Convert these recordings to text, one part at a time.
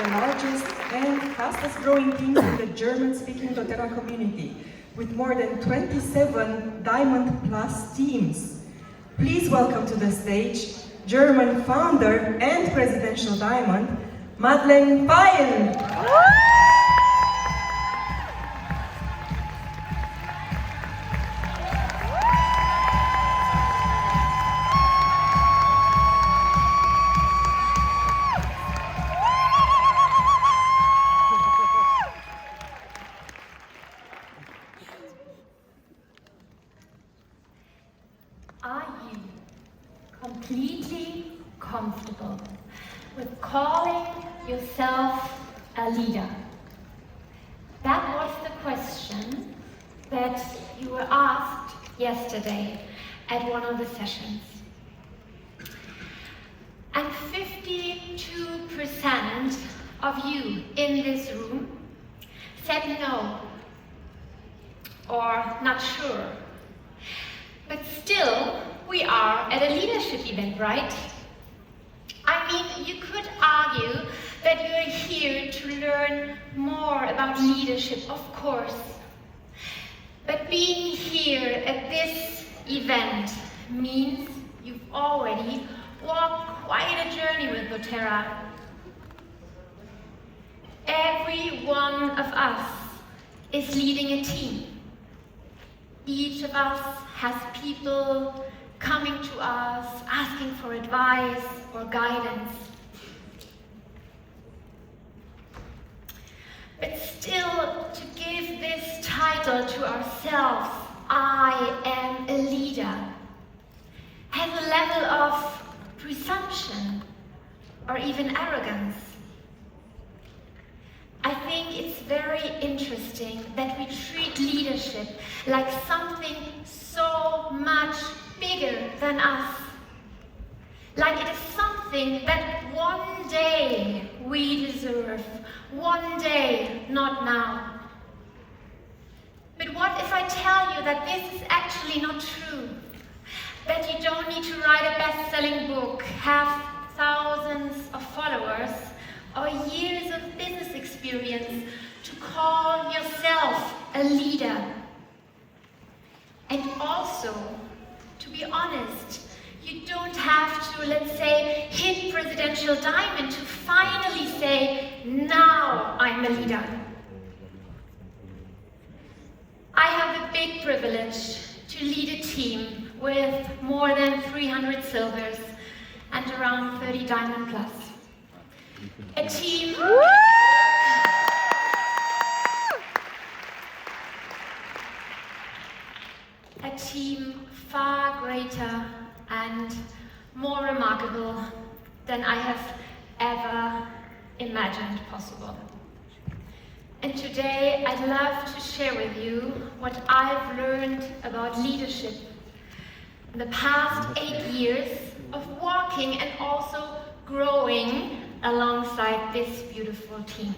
the largest and fastest growing teams in the German-speaking doTERRA community, with more than 27 Diamond Plus teams. Please welcome to the stage German founder and presidential Diamond, Madeleine Feil. Are you completely comfortable with calling yourself a leader? That was the question that you were asked yesterday at one of the sessions. And 52% of you in this room said no, or not sure. But still, we are at a leadership event, right? I mean, you could argue that you're here to learn more about leadership, of course. But being here at this event means you've already walked quite a journey with doTERRA. Every one of us is leading a team. Each of us has people coming to us, asking for advice or guidance. But still, to give this title to ourselves, I am a leader, has a level of presumption or even arrogance. I think it's very interesting that we treat leadership like something so much bigger than us. Like it is something that one day we deserve, one day, not now. But what if I tell you that this is actually not true? That you don't need to write a best-selling book, have thousands of followers, or years of business experience to call yourself a leader. And also, to be honest, you don't have to, let's say, hit presidential diamond to finally say, now I'm a leader. I have the big privilege to lead a team with more than 300 silvers and around 30 diamond plus. A team far greater and more remarkable than I have ever imagined possible. And today I'd love to share with you what I've learned about leadership in the past 8 years of walking and also growing alongside this beautiful team.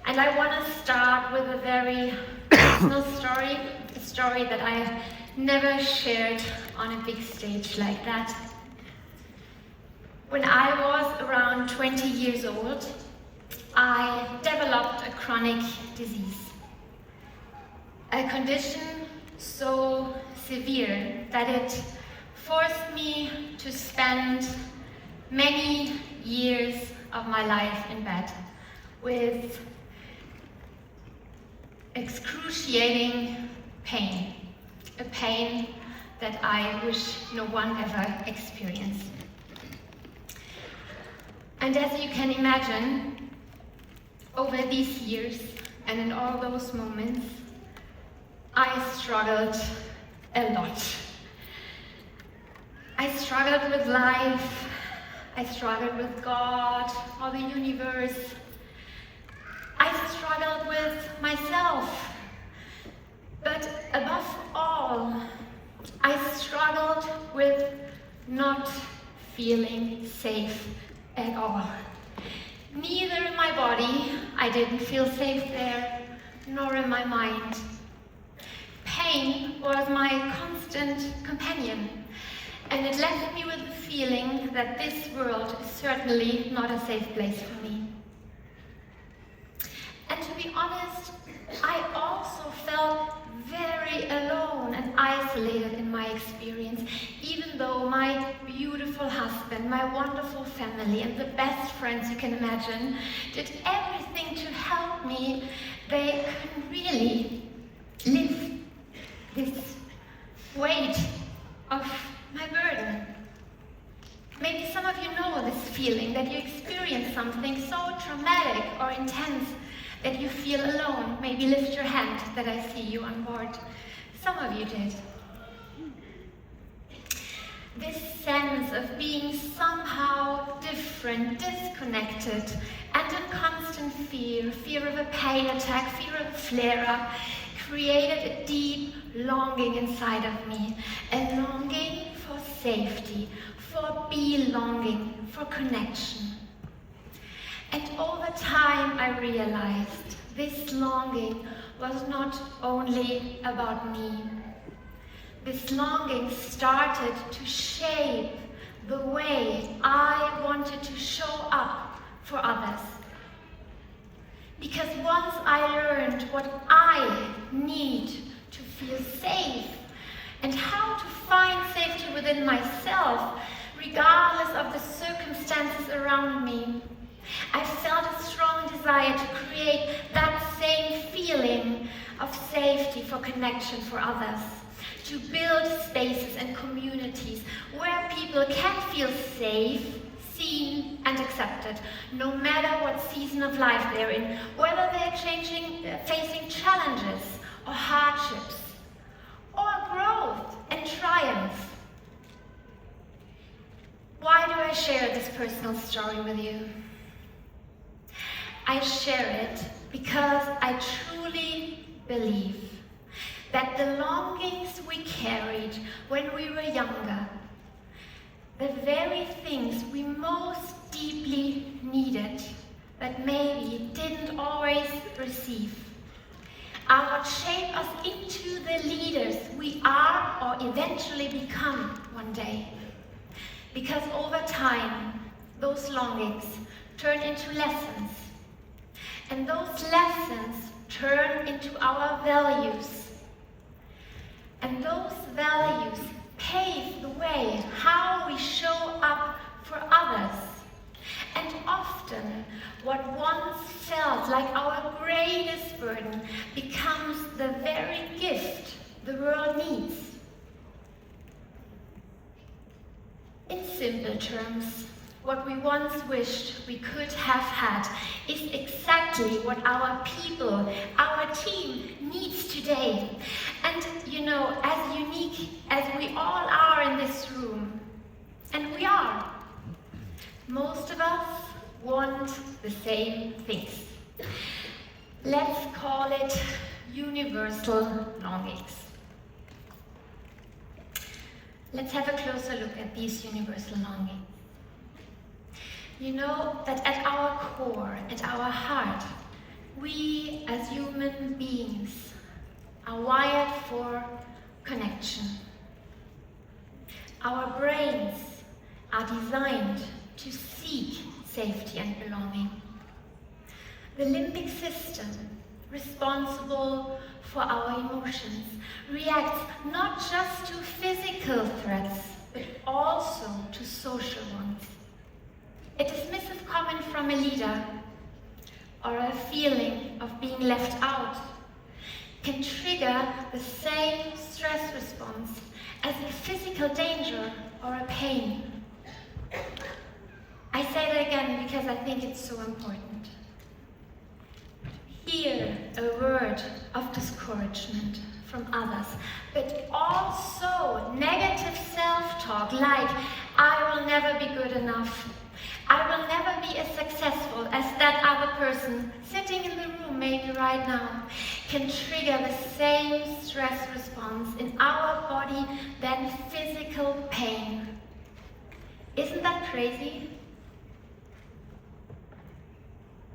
And I want to start with a very personal story, a story that I have never shared on a big stage like that. When I was around 20 years old, I developed a chronic disease. A condition so severe that it forced me to spend many years of my life in bed with excruciating pain, a pain that I wish no one ever experienced. And as you can imagine, over these years and in all those moments, I struggled a lot. I struggled with life, I struggled with God or the universe. I struggled with myself. But above all, I struggled with not feeling safe at all. Neither in my body, I didn't feel safe there, nor in my mind. Pain was my constant companion, And it left me with the feeling that this world is certainly not a safe place for me. And to be honest, I also felt very alone and isolated in my experience, even though my beautiful husband, my wonderful family, and the best friends you can imagine did everything to help me. They couldn't really lift this weight of my burden. Maybe some of you know this feeling that you experience something so traumatic or intense that you feel alone. Maybe lift your hand that I see you on board. Some of you did. This sense of being somehow different, disconnected, and in constant fear of a pain attack, fear of a flare-up, created a deep longing inside of me, a longing for safety, for belonging, for connection. And over time I realized this longing was not only about me. This longing started to shape the way I wanted to show up for others. Because once I learned what I need to feel safe and how to find safety within myself, regardless of the circumstances around me, I felt a strong desire to create that same feeling of safety for connection for others, to build spaces and communities where people can feel safe, seen and accepted, no matter what season of life they're in, whether they're facing challenges or hardships, or growth and triumph. Why do I share this personal story with you? I share it because I truly believe that the longings we carried when we were younger, the very things we most deeply needed, but maybe didn't always receive, are what shape us into the leaders we are or eventually become one day. Because over time, those longings turn into lessons. And those lessons turn into our values. And those values pave the way how we show up for others. And often, what once felt like our greatest burden becomes the very gift the world needs. In simple terms, what we once wished we could have had is exactly what our people, our team needs today. And you know, as unique as we all are in this room, and we are, most of us want the same things. Let's call it universal longings. Let's have a closer look at these universal longings. You know that at our core, at our heart, we as human beings are wired for connection. Our brains are designed to seek safety and belonging. The limbic system, responsible for our emotions, reacts not just to physical threats, but also to social ones. A dismissive comment from a leader or a feeling of being left out can trigger the same stress response as a physical danger or a pain. I say that again because I think it's so important. Hear a word of discouragement from others, but also negative self-talk like, I will never be good enough. I will never be as successful as that other person sitting in the room maybe right now, can trigger the same stress response in our body than physical pain. Isn't that crazy?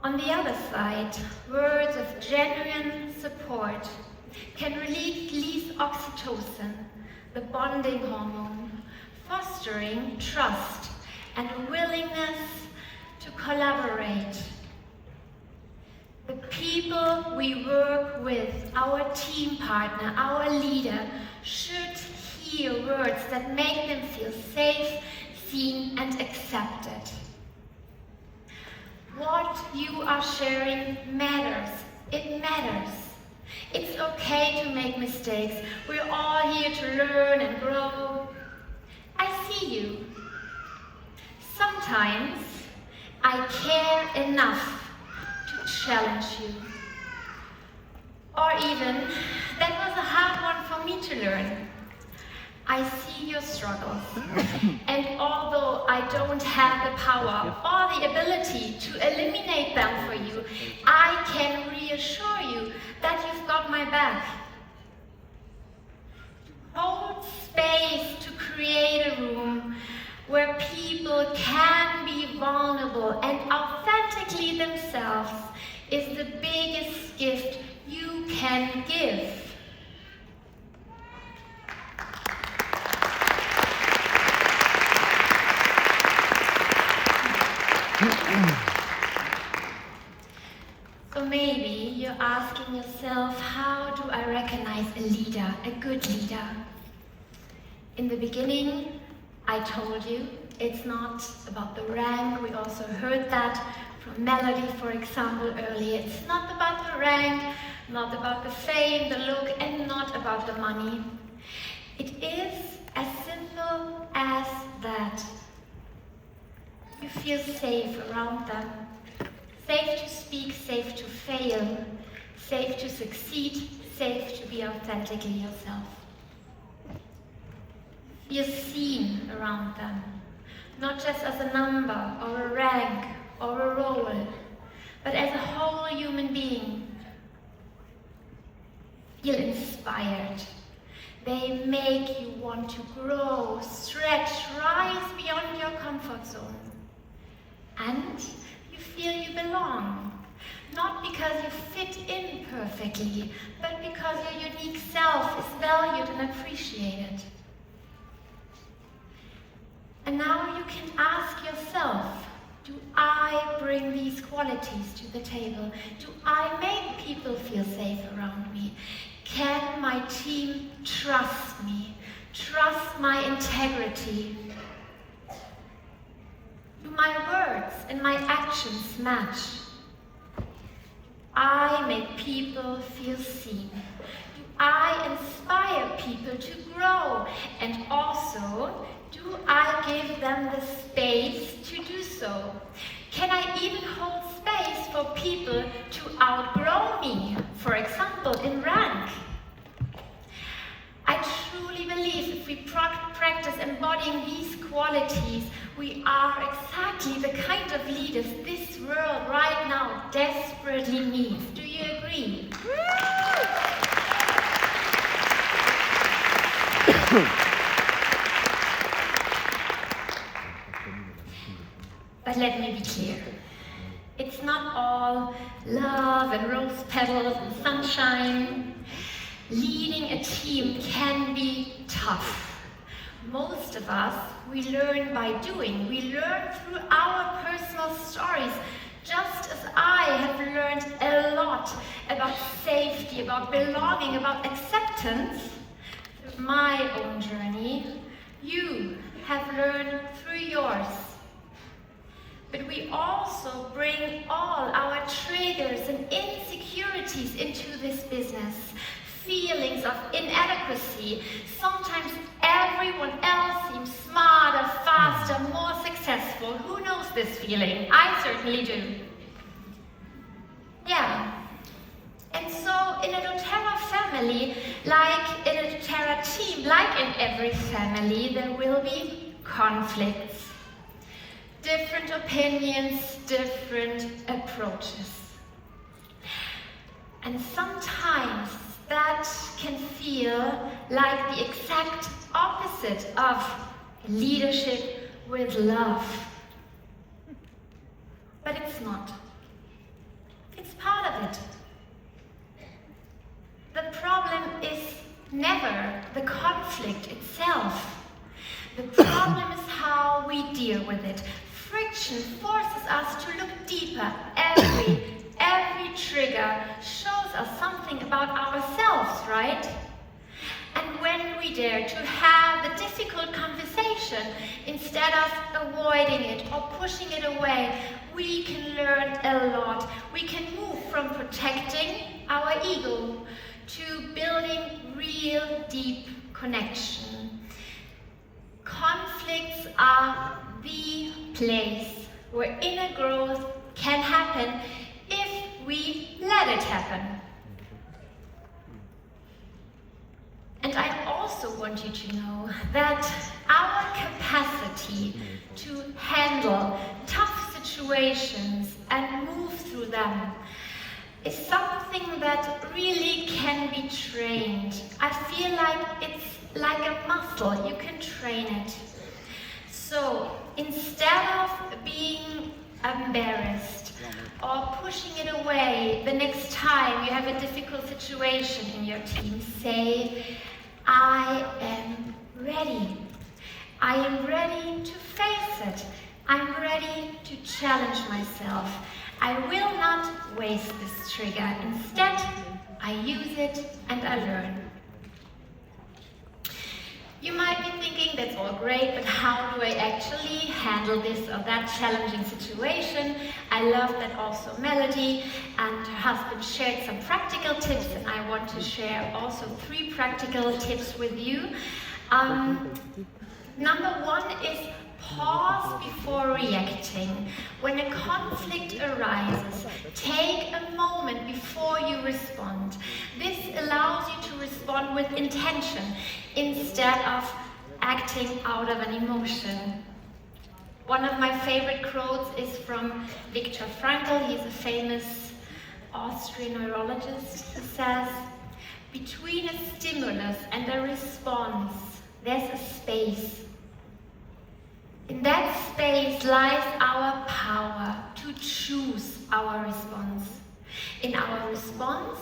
On the other side, words of genuine support can release oxytocin, the bonding hormone, fostering trust and a willingness to collaborate. The people we work with, our team partner, our leader, should hear words that make them feel safe, seen, and accepted. What you are sharing matters. It matters. It's okay to make mistakes. We're all here to learn and grow. I see you. Sometimes I care enough to challenge you. Or even, that was a hard one for me to learn. I see your struggles, and although I don't have the power or the ability to eliminate them for you, I can reassure you that you've got my back. Hold space to create a room where people can be vulnerable and authentically themselves is the biggest gift you can give. So maybe you're asking yourself, how do I recognize a leader, a good leader? In the beginning, I told you, it's not about the rank. We also heard that from Melody, for example, earlier. It's not about the rank, not about the fame, the look, and not about the money. It is as simple as that. You feel safe around them. Safe to speak, safe to fail, safe to succeed, safe to be authentically yourself. You're seen around them, not just as a number or a rank or a role, but as a whole human being. Feel inspired. They make you want to grow, stretch, rise beyond your comfort zone. And you feel you belong, not because you fit in perfectly, but because your unique self is valued and appreciated. And now you can ask yourself, do I bring these qualities to the table? Do I make people feel safe around me? Can my team trust me? Trust my integrity? Do my words and my actions match? I make people feel seen. Do I inspire people to grow? And also, do I give them the space to do so? Can I even hold space for people to outgrow me, for example, in rank? I truly believe if we practice embodying these qualities, we are exactly the kind of leaders this world right now desperately needs. Do you agree? But let me be clear. It's not all love and rose petals and sunshine. Leading a team can be tough. Most of us, we learn by doing. We learn through our personal stories, just as I have learned a lot about safety, about belonging, about acceptance through my own journey. You have learned through yours. But we also bring all our triggers and insecurities into this business. Feelings of inadequacy. Sometimes everyone else seems smarter, faster, more successful. Who knows this feeling? I certainly do. Yeah. And so in a doTERRA family, like in a doTERRA team, like in every family, there will be conflicts. Different opinions, different approaches. And sometimes that can feel like the exact opposite of leadership with love. But it's not. It's part of it. The problem is never the conflict itself, The problem is how we deal with it. Friction forces us to look deeper. Every trigger shows us something about ourselves, right? And when we dare to have the difficult conversation, instead of avoiding it or pushing it away, we can learn a lot. We can move from protecting our ego to building real deep connection. Conflicts are the place where inner growth can happen if we let it happen. And I also want you to know that our capacity to handle tough situations and move through them is something that really can be trained. I feel like it's like a muscle, you can train it. So instead of being embarrassed or pushing it away the next time you have a difficult situation in your team, say, I am ready. I am ready to face it. I'm ready to challenge myself. I will not waste this trigger. Instead, I use it and I learn. You might be thinking, that's all great, but how do I actually handle this or that challenging situation? I love that also Melody and her husband shared some practical tips, and I want to share also 3 practical tips with you. Number 1 is pause before reacting. When a conflict arises, take a moment before you respond. This allows you to respond with intention instead of acting out of an emotion. One of my favorite quotes is from Viktor Frankl. He's a famous Austrian neurologist. He says, between a stimulus and a response, there's a space. In that space lies our power to choose our response. In our response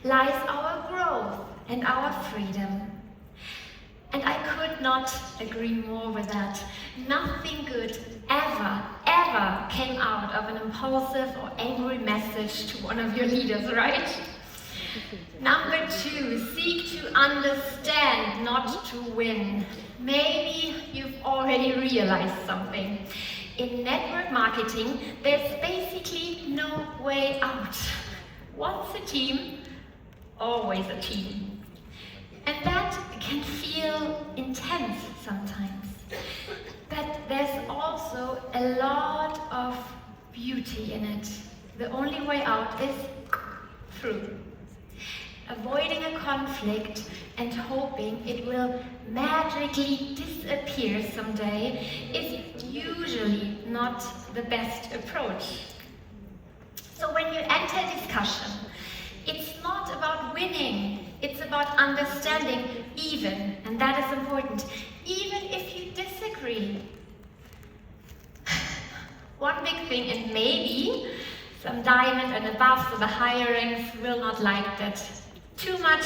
lies our growth and our freedom. And I could not agree more with that. Nothing good ever came out of an impulsive or angry message to one of your leaders, right? Number 2, seek to understand, not to win. Maybe you've already realized something. In network marketing, there's basically no way out. Once a team, always a team. And that can feel intense sometimes. But there's also a lot of beauty in it. The only way out is through. Avoiding a conflict and hoping it will magically disappear someday is usually not the best approach. So when you enter a discussion, it's not about winning, it's about understanding even, and that is important, even if you disagree. One big thing, and maybe some diamond and above, so the higher ranks will not like that too much,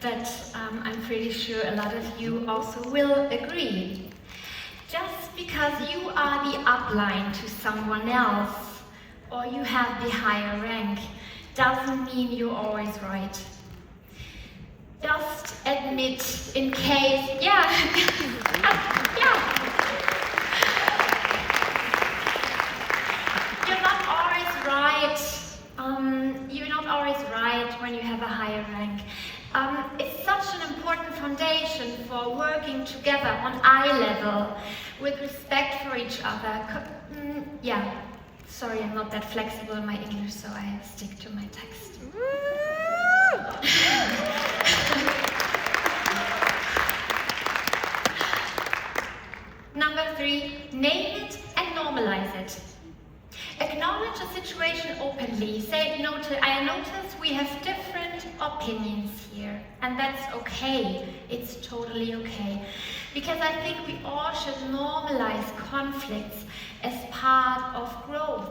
but I'm pretty sure a lot of you also will agree. Just because you are the upline to someone else, or you have the higher rank, doesn't mean you're always right. Just admit in case, yeah. You're not always right. You're not always right when you have a higher rank. It's such an important foundation for working together on eye level with respect for each other. Sorry, I'm not that flexible in my English, so I stick to my text. Number 3, name it and normalize it. Acknowledge a situation openly. Say, I notice we have different opinions here, and that's okay. It's totally okay. Because I think we all should normalize conflicts as part of growth,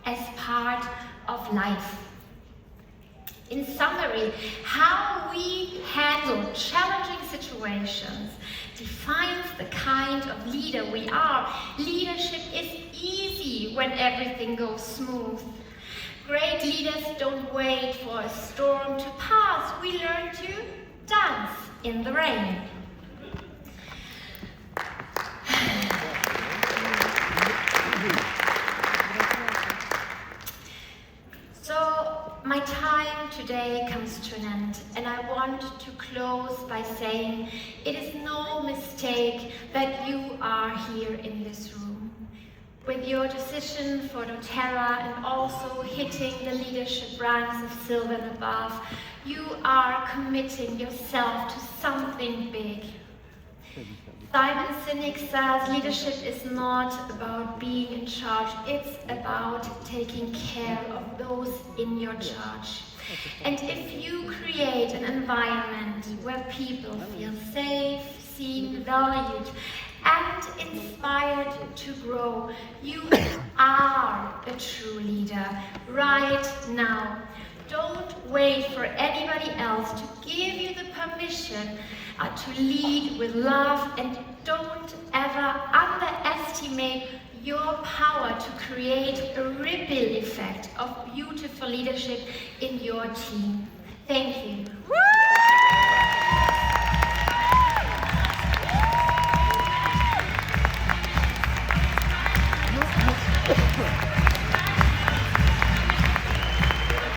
as part of life. In summary, how we handle challenging situations defines the kind of leader we are. Leadership is easy when everything goes smooth. Great leaders don't wait for a storm to pass. We learn to dance in the rain. So, my time today comes to an end, and I want to close by saying it is no mistake that you are here in this room. With your decision for doTERRA and also hitting the leadership ranks of Silver and above, you are committing yourself to something big. Simon Sinek says leadership is not about being in charge, it's about taking care of those in your charge. And if you create an environment where people feel safe, seen, valued, and inspired to grow, you are a true leader right now. Don't wait for anybody else to give you the permission to lead with love, and don't ever underestimate your power to create a ripple effect of beautiful leadership in your team. Thank you.